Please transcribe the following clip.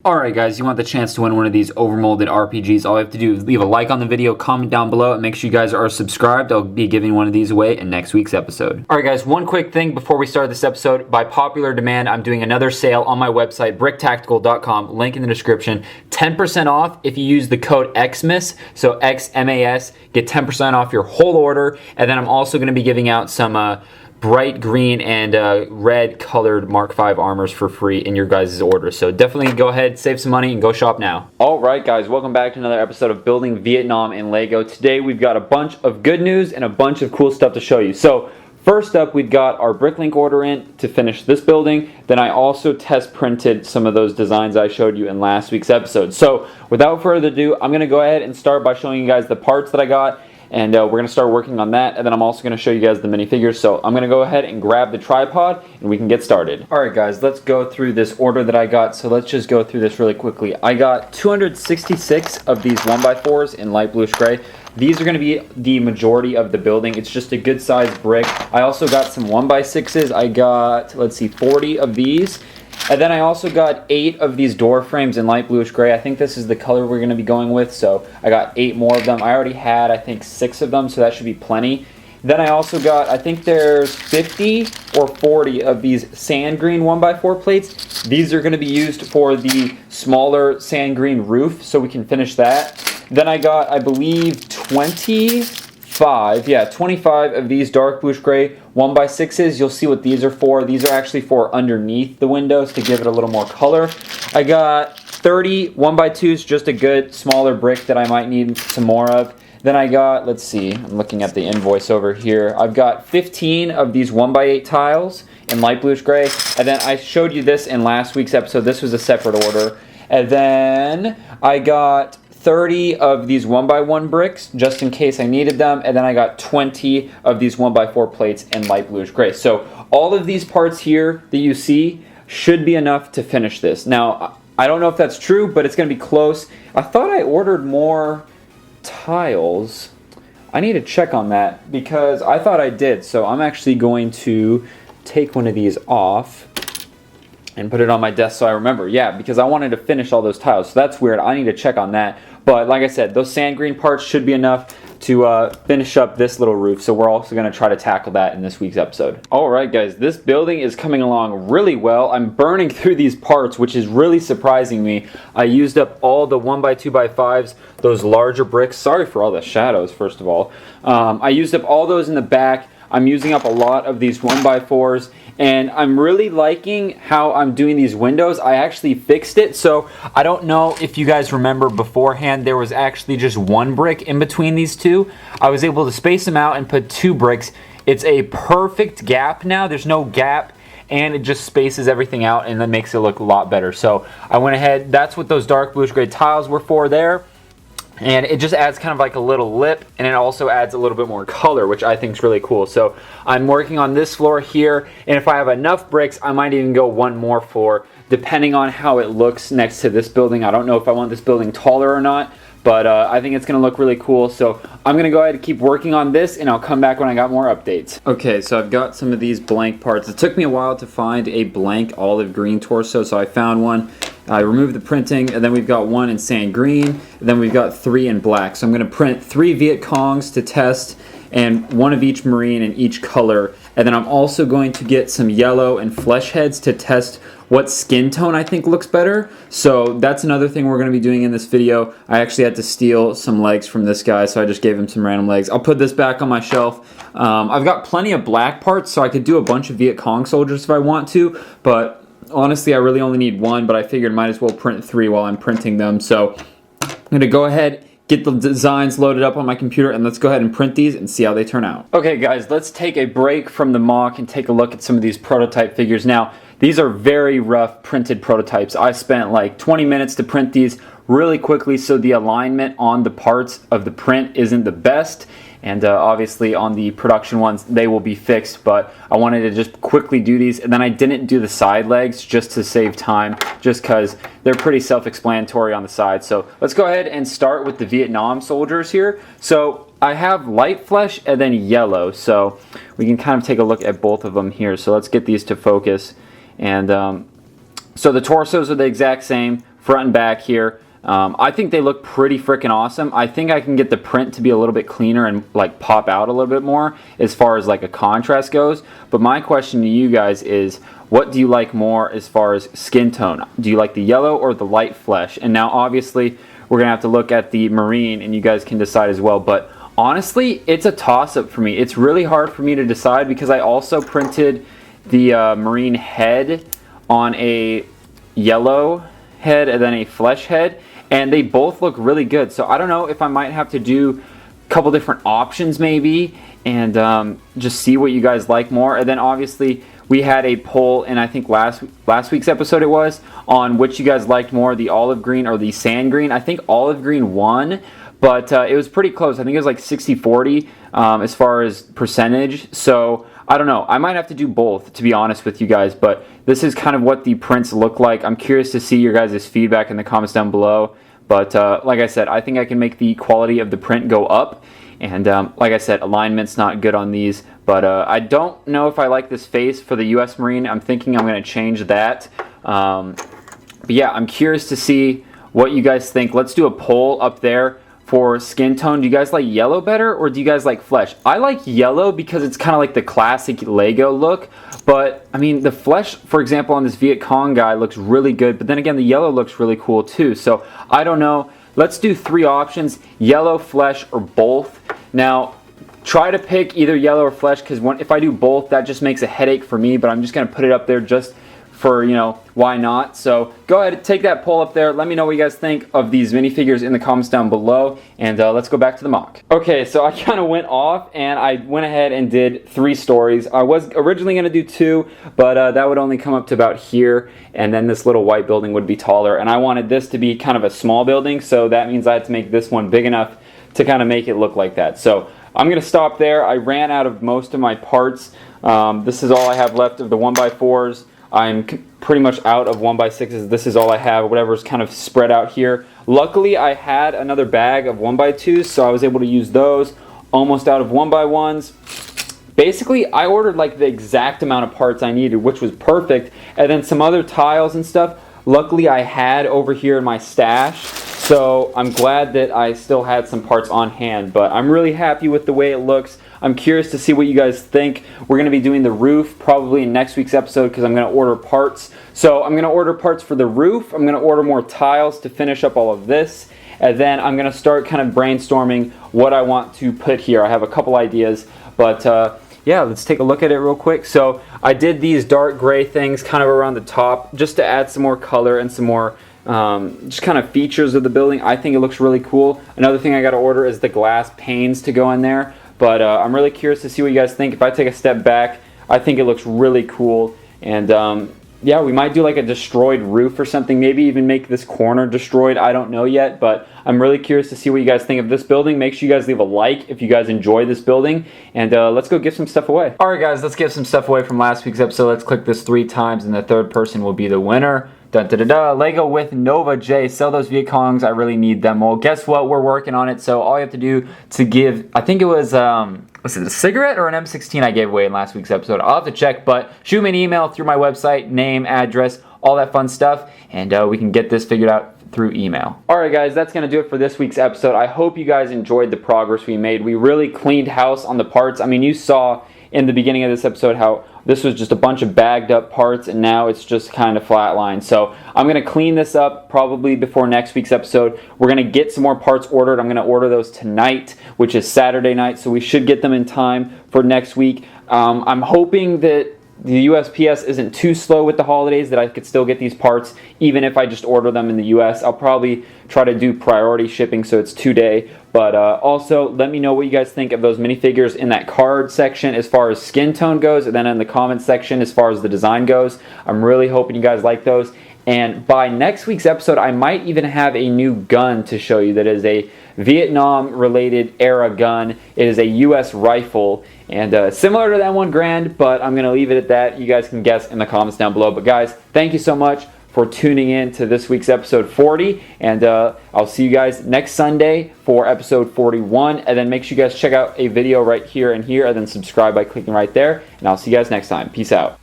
Alright guys, you want the chance to win one of these overmolded RPGs, all you have to do is leave a like on the video, comment down below, and make sure you guys are subscribed. I'll be giving one of these away in next week's episode. Alright guys, one quick thing before we start this episode. By popular demand, I'm doing another sale on my website, BrickTactical.com, link in the description. 10% off if you use the code XMAS, so XMAS, get 10% off your whole order, and then I'm also going to be giving out some bright green and red colored Mark V armors for free in your guys' order. So definitely go ahead, save some money, and go shop now. Alright guys, welcome back to another episode of Building Vietnam in Lego. Today we've got a bunch of good news and a bunch of cool stuff to show you. So first up, we've got our Bricklink order in to finish this building. Then I also test printed some of those designs I showed you in last week's episode. So without further ado, I'm going to go ahead and start by showing you guys the parts that I got. And we're going to start working on that, and then I'm also going to show you guys the minifigures. So I'm going to go ahead and grab the tripod, and we can get started. Alright guys, let's go through this order that I got. So let's just go through this really quickly. I got 266 of these 1x4s in light bluish gray. These are going to be the majority of the building. It's just a good sized brick. I also got some 1x6s. I got, let's see, 40 of these. And then I also got 8 of these door frames in light bluish gray. I think this is the color we're going to be going with, so I got 8 more of them. I already had, I think, 6 of them, so that should be plenty. Then I also got, I think there's 50 or 40 of these sand green 1x4 plates. These are going to be used for the smaller sand green roof, so we can finish that. Then I got, I believe, 25 of these dark bluish gray 1x6s. You'll see what these are for. These are actually for underneath the windows to give it a little more color. I got 30 1x2s, just a good smaller brick that I might need some more of. Then I got, let's see, I'm looking at the invoice over here. I've got 15 of these 1x8 tiles in light bluish gray. And then I showed you this in last week's episode. This was a separate order. And then I got 30 of these 1x1 bricks, just in case I needed them, and then I got 20 of these 1x4 plates in light bluish gray. So all of these parts here that you see should be enough to finish this. Now, I don't know if that's true, but it's going to be close. I thought I ordered more tiles. I need to check on that because I thought I did. So I'm actually going to take one of these off and put it on my desk so I remember. Yeah, because I wanted to finish all those tiles. So that's weird. I need to check on that. But like I said, those sand green parts should be enough to finish up this little roof. So we're also going to try to tackle that in this week's episode. Alright guys, this building is coming along really well. I'm burning through these parts, which is really surprising me. I used up all the 1x2x5s, those larger bricks. Sorry for all the shadows, first of all. I used up all those in the back. I'm using up a lot of these 1x4s, and I'm really liking how I'm doing these windows. I actually fixed it, so I don't know if you guys remember beforehand, there was actually just one brick in between these two. I was able to space them out and put 2 bricks. It's a perfect gap now. There's no gap, and it just spaces everything out, and that makes it look a lot better. So I went ahead, that's what those dark bluish gray tiles were for there. And it just adds kind of like a little lip, and it also adds a little bit more color, which I think is really cool. So I'm working on this floor here, and if I have enough bricks, I might even go one more floor, depending on how it looks next to this building. I don't know if I want this building taller or not, but I think it's going to look really cool. So I'm going to go ahead and keep working on this, and I'll come back when I got more updates. Okay, so I've got some of these blank parts. It took me a while to find a blank olive green torso, so I found one. I removed the printing, and then we've got one in sand green, and then we've got 3 in black. So I'm going to print 3 Viet Congs to test, and 1 of each marine in each color. And then I'm also going to get some yellow and flesh heads to test what skin tone I think looks better. So that's another thing we're going to be doing in this video. I actually had to steal some legs from this guy, so I just gave him some random legs. I'll put this back on my shelf. I've got plenty of black parts, so I could do a bunch of Viet Cong soldiers if I want to, but honestly, I really only need 1, but I figured might as well print 3 while I'm printing them. So I'm going to go ahead, get the designs loaded up on my computer, and let's go ahead and print these and see how they turn out. Okay guys, let's take a break from the mock and take a look at some of these prototype figures. Now, these are very rough printed prototypes. I spent like 20 minutes to print these really quickly, so the alignment on the parts of the print isn't the best. And obviously on the production ones, they will be fixed, but I wanted to just quickly do these. And then I didn't do the side legs just to save time, just because they're pretty self-explanatory on the side. So let's go ahead and start with the Vietnam soldiers here. So I have light flesh and then yellow, so we can kind of take a look at both of them here. So let's get these to focus. And so the torsos are the exact same. front and back here. I think they look pretty freaking awesome. I think I can get the print to be a little bit cleaner and like pop out a little bit more as far as like a contrast goes. But my question to you guys is, what do you like more as far as skin tone? Do you like the yellow or the light flesh? And now obviously we're gonna have to look at the marine and you guys can decide as well. But honestly, it's a toss-up for me. It's really hard for me to decide because I also printed the marine head on a yellow head and then a flesh head, and they both look really good. So I don't know if I might have to do a couple different options maybe and just see what you guys like more. And then obviously we had a poll, and I think last week's episode it was, on which you guys liked more, the olive green or the sand green. I think olive green won, but it was pretty close. I think it was like 60-40 as far as percentage. So I don't know. I might have to do both, to be honest with you guys, but this is kind of what the prints look like. I'm curious to see your guys' feedback in the comments down below. But like I said, I think I can make the quality of the print go up. And like I said, alignment's not good on these. But I don't know if I like this face for the US Marine. I'm thinking I'm going to change that. But yeah, I'm curious to see what you guys think. Let's do a poll up there for skin tone. Do you guys like yellow better or do you guys like flesh? I like yellow because it's kind of like the classic Lego look. But I mean, the flesh, for example, on this Viet Cong guy looks really good. But then again, the yellow looks really cool too. So I don't know. Let's do 3 options: yellow, flesh, or both. Now, try to pick either yellow or flesh, because if I do both, that just makes a headache for me. But I'm just going to put it up there just for, you know, why not? So go ahead and take that poll up there. Let me know what you guys think of these minifigures in the comments down below, and let's go back to the mock. Okay, so I kind of went off and I went ahead and did 3 stories. I was originally going to do 2, but that would only come up to about here, and then this little white building would be taller, and I wanted this to be kind of a small building, so that means I had to make this one big enough to kind of make it look like that. So I'm going to stop there. I ran out of most of my parts. This is all I have left of the 1x4s. I'm pretty much out of 1x6s. This is all I have, whatever's kind of spread out here. Luckily, I had another bag of 1x2s, so I was able to use those. Almost out of 1x1s. Basically, I ordered like the exact amount of parts I needed, which was perfect. And then some other tiles and stuff, luckily I had over here in my stash. So I'm glad that I still had some parts on hand, but I'm really happy with the way it looks. I'm curious to see what you guys think. We're going to be doing the roof probably in next week's episode because I'm going to order parts. So I'm going to order parts for the roof. I'm going to order more tiles to finish up all of this. And then I'm going to start kind of brainstorming what I want to put here. I have a couple ideas, but yeah, let's take a look at it real quick. So I did these dark gray things kind of around the top just to add some more color and some more just kind of features of the building. I think it looks really cool. Another thing I got to order is the glass panes to go in there. But I'm really curious to see what you guys think. If I take a step back, I think it looks really cool. And yeah, we might do like a destroyed roof or something. Maybe even make this corner destroyed. I don't know yet, but I'm really curious to see what you guys think of this building. Make sure you guys leave a like if you guys enjoy this building. And let's go give some stuff away. All right, guys, let's give some stuff away from last week's episode. Let's click this 3 times, and the third person will be the winner. Dun, da, da, da. Lego with Nova J. Sell those Viet Congs. I really need them. Well, guess what? We're working on it. So all you have to do to give, I think it was it a cigarette or an M16 I gave away in last week's episode? I'll have to check, but shoot me an email through my website, name, address, all that fun stuff, and we can get this figured out through email. Alright guys, that's going to do it for this week's episode. I hope you guys enjoyed the progress we made. We really cleaned house on the parts. I mean, you saw in the beginning of this episode how this was just a bunch of bagged up parts, and now it's just kind of flatlined. So I'm going to clean this up probably before next week's episode. We're going to get some more parts ordered. I'm going to order those tonight, which is Saturday night, so we should get them in time for next week. I'm hoping that the USPS isn't too slow with the holidays, that I could still get these parts even if I just order them in the US. I'll probably try to do priority shipping so it's 2-day. But also, let me know what you guys think of those minifigures in that card section as far as skin tone goes, and then in the comments section as far as the design goes. I'm really hoping you guys like those. And by next week's episode, I might even have a new gun to show you that is a Vietnam-related era gun. It is a US rifle, and similar to that one grand, but I'm going to leave it at that. You guys can guess in the comments down below. But guys, thank you so much for tuning in to this week's episode 40, and I'll see you guys next Sunday for episode 41, and then make sure you guys check out a video right here and here, and then subscribe by clicking right there, and I'll see you guys next time. Peace out.